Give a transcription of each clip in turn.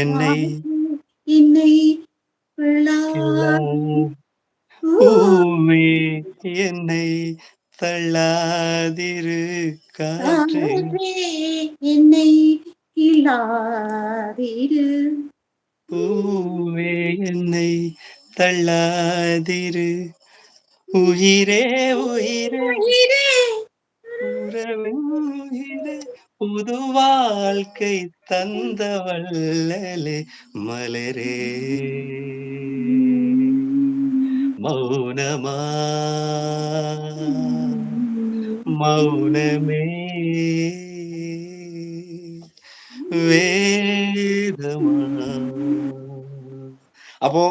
என்னை என்னை பூவே என்னை தள்ளாதிரு காற்று என்னை இல்லாதிரு பூவே என்னை தள்ளாதிரு உயிரே உயிரே உறவின் உயிரே புது வாழ்க்கை தந்த வள்ளலே மலரே மௌனமா மௌனமே വേദമാ അപ്പോ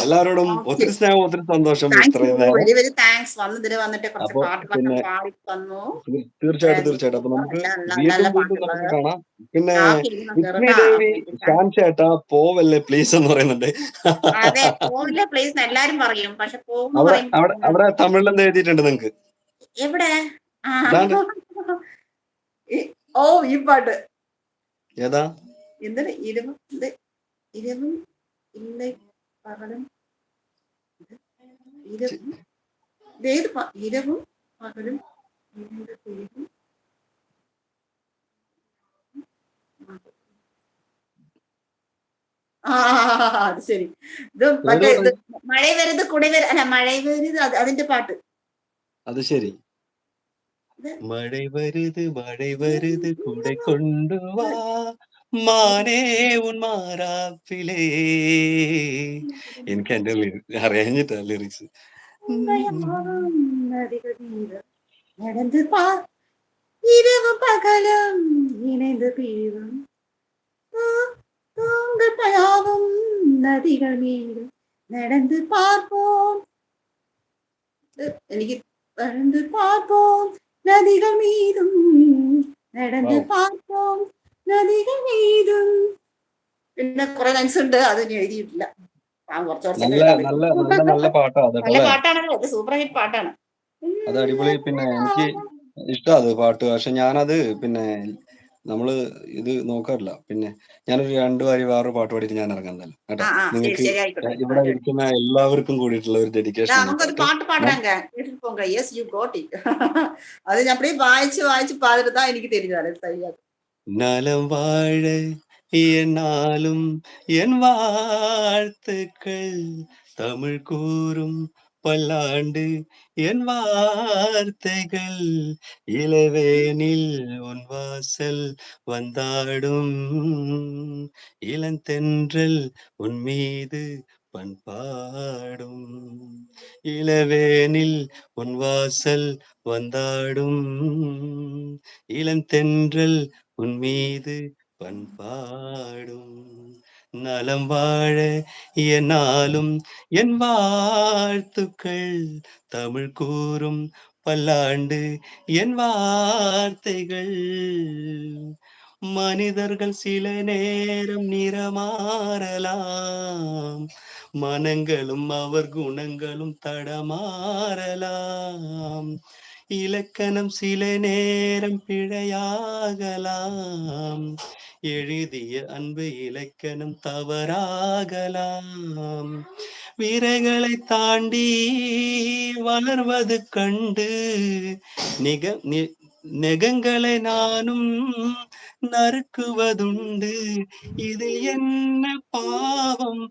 എല്ലാവരോടും ഒത്തിരി സ്നേഹം ഒത്തിരി സന്തോഷം ഇത്രയും നേരം. വെരി വെരി താങ്ക്സ് വന്നിട്ട് കുറച്ച് അപ്പൊ പാട്ടുകളൊക്കെ പിന്നെ പാടി തന്നു. തീർച്ചയായിട്ടും അപ്പൊ നമുക്ക് നല്ല വീണ്ടും നമുക്ക് കാണാം. പിന്നെ ലക്ഷ്മി കേട്ടോ. ദേവി ശ്യാം ചേട്ടാ പോവല്ലേ പ്ലീസ് എന്ന് പറയുന്നുണ്ട്. അതെ പോവില്ല പ്ലീസ് എല്ലാരും പറയും. പക്ഷെ പോകുന്നു അവിടെ പറയും. അവിടെ അവിടെ തമിഴിൽ എന്ത് എഴുതിയിട്ടുണ്ട് നിങ്ങക്ക്? എവിടെ? ഇതാണ്ട്. ഓ ഈ പാട്ട് ഏതാ? എന്താണ് ഇരവും ഇല്ല പകലും ഇരവും ഇതേത് ഇരവും പകലും ഇരുണ്ട പേരും അത് ശരി. ഇത് മറ്റേ ഇത് മഴ വരുത് കുട അല്ല മഴ വരുത് അതിന്റെ പാട്ട്. അത് ശരി. മഴ വരുത് കൂടെ കൊണ്ടുവാ മാനേ ഉൻ മാറാപ്പിലേ. എനിക്ക് എന്റെ അറിയാഞ്ഞിട്ടാ ലിറിക്സ്. நடந்து பார் இரவும் பகலும் இணைந்து தீரும் தூங்கள் பயாவும் நதிகள் மீதும் நடந்து பார்ப்போம் എനിക്ക് നടந்து பார்ப்போம் நதிகள் மீதும் നടந்து பார்ப்போம் നദികൾ மீதுം പിന്നെ കുറെ ലൈൻസ് ഉണ്ട് അത് ഇനി എഴുതിയിട്ടില്ല. നല്ല പാട്ടാണ്. നല്ല പാട്ടാണല്ലോ. ഇത് സൂപ്പർ ഹിറ്റ് പാട്ടാണ്. അത് അടിപൊളി. പിന്നെ എനിക്ക് ഇഷ്ടമാണ് അത് പാട്ട്. പക്ഷെ ഞാനത് പിന്നെ നമ്മള് ഇത് നോക്കാറില്ല. പിന്നെ ഞാനൊരു 2 വരി വേറൊരു പാട്ട് പാടിയിട്ട് ഞാൻ ഇറങ്ങാൻ തന്നെ കേട്ടോ. നിങ്ങൾക്ക് ഇവിടെ ഇരിക്കുന്ന എല്ലാവർക്കും കൂടിയിട്ടുള്ള ഒരു ഡെഡിക്കേഷൻ. നമുക്കൊരു പാട്ട് പാടുறாங்க கேட்டுட்டு போங்க. Yes you got it. அது நான் அப்படியே வாய்ச்சு பாத்துட்டு தான் எனக்கு தெரியாது சரியா. நலம் வாழ என்னாலும் என் வாழ்த்துக்கள் தமிழ் கூறும் பல்லாண்டு என் வார்த்தைகள் இளவேனில் உன் வாசல் வந்தாடும் இளந்தென்றல் உன் மீது பண்பாடும் இளவேனில் உன் வாசல் வந்தாடும் இளந்தென்றல் உன் மீது பண்பாடும் நலம் வாழ என்னாலும் என் வாழ்த்துக்கள் தமிழ் கூறும் பல்லாண்டு என் வார்த்தைகள் மனிதர்கள் சில நேரம் நிறமாறலாம் மனங்களும் அவர் குணங்களும் தடமாறலாம் இலக்கணம் சில நேரம் பிழையாகலாம் எழுதிய அன்பு இலக்கணம் தவறாகலாம் விரைகளை தாண்டி வளர்வது கண்டு நெகங்களை நானும் நறுக்குவதுண்டு இது என்ன பாவம்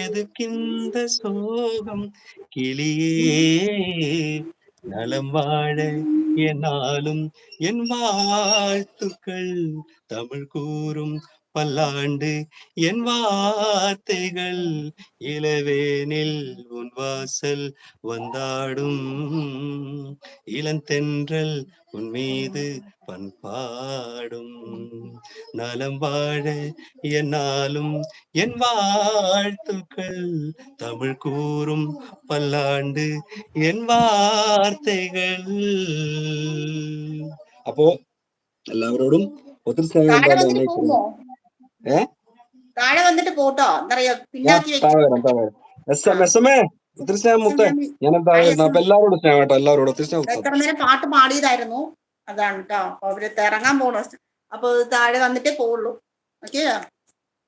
எதுக்கிந்த சோகம் கிளியே நலம் வாழ என்னாலும் என் வாழ்த்துக்கள் தமிழ் கூறும் பல்லாண்டு என் வார்த்தைகள் இளவேனில் உன் வாசல் வந்தாடும் இளந்தென்றல் உன் மீது பண்பாடும் நலம் வாழ என்னாலும் என் வாழ்த்துக்கள் தமிழ் கூறும் பல்லாண்டு என் വാർത്തകൾ. അപ്പോ എല്ലാവരോടും ഒത്തിരി സ്നേഹം. താഴെ വന്നിട്ട് പോട്ടോ ഒത്തിരി സ്നേഹം മുത്തേ. ഞാൻ അപ്പൊ എല്ലാവരോടും സ്നേഹം കേട്ടോ. എല്ലാവരോടും ഒത്തിരി സ്നേഹം. എത്ര നേരം പാട്ട് പാടിയതായിരുന്നു അതാണ് കേട്ടോ. അവര് ഇറങ്ങാൻ പോണു. അപ്പൊ താഴെ വന്നിട്ടേ പോവുള്ളൂ. ഓക്കെ.